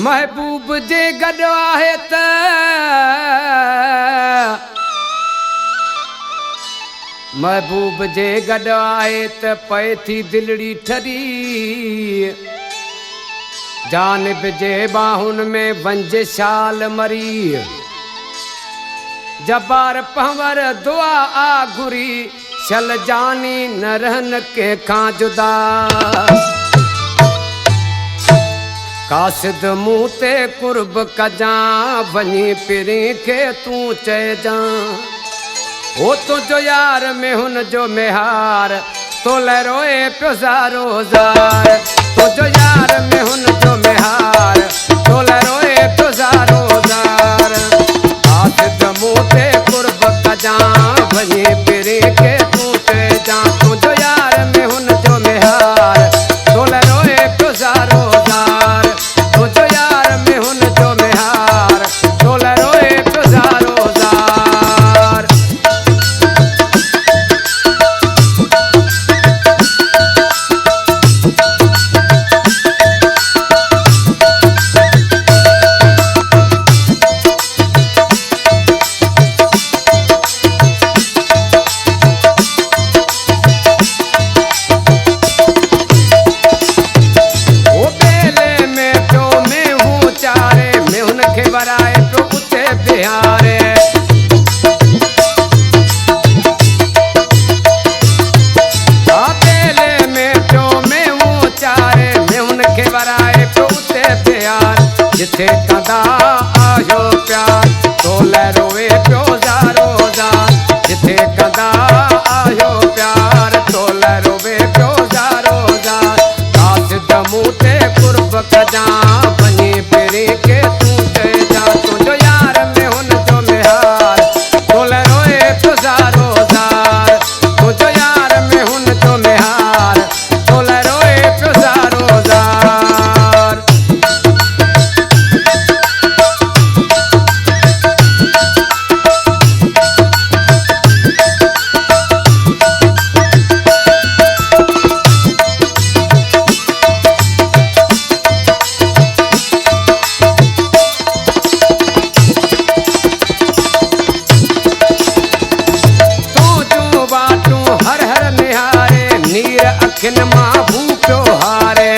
महबूब जे गॾु आहे त महबूब जे गॾु आहे त पए थी दिलड़ी ठरी जानिब जे बाहुन में वंज शाल मरी जबार पहवर दुआ आ घुरी चल जानी न रहन के खां जुदा कासिद मुँह ते कुर्ब कजा वञी पिरी खे तूं चइजां ओ तुझो यार में हुन जो मेहार तो लरोए पियो ज़ारो ज़ार तुझो यार में हुन जो मेहार तो लरोए पियो ज़ारो ज़ार कासिद मुँह ते कुर्ब कजा वञी पिरी खे तूं चइजां तुझो यार में हुन जो मेहार तो लरोए पियो ज़ारो ज़ार तुझो यार में हुन जो मेहार तो लरोए पियो ज़ारो ज़ार वराए तो उते बिहारे अकेले में प्यो में वो चारे में उनके वराए तो उते बिहार जिथे कदा आयो प्यार तो लरोए प्यो ज़ारो ज़ार जिथे कदा आयो प्यार तो लरोए प्यो ज़ारो ज़ार कासिद मुँह ते कुर्ब कजा वञी पिरी के तुझो यार में हुन जो मेहार तो लरोए पियो ज़ारो ज़ार तुझो यार में हुन जो मेहार तो लरोए पियो ज़ारो ज़ार अखिन मां भूखियो हारे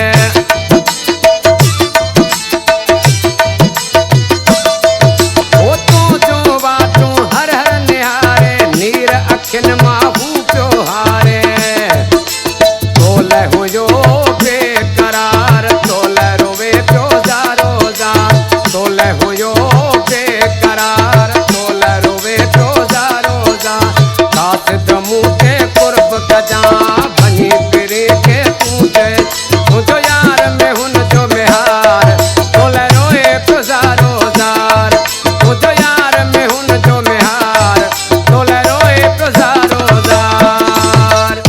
ओ तुझो वाटू हर हर निहारे नीर अखिन मां भूखियो हारे तोल हुयो बेकरार तोल रोवे पियो ज़ारो ज़ार तोल हुयो बेकरार तोल रोवे पियो ज़ारो ज़ार कासिद मुँह ते कुर्ब कजा वञी पिरी के तुझो यार में हुन जो मेहार तो लरोए पियो ज़ारो ज़ार तुझो यार में हुन जो मेहार तो लरोए पियो ज़ारो ज़ार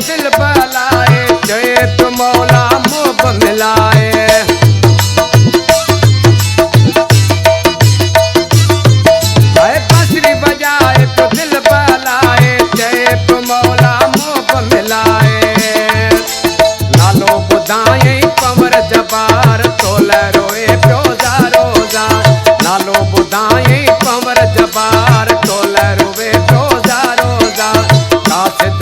दिल बलाए चए तो मौला मोब मिलाए बांसुरी बजाए तो दिल बलाए चए तो मौला मोब मिलाए नालो ॿुधाई पवर जबार तो लरोए पियो ज़ारो ज़ार नालो ॿुधाई पवर जबार तो लरोए पियो ज़ारो ज़ार कासिद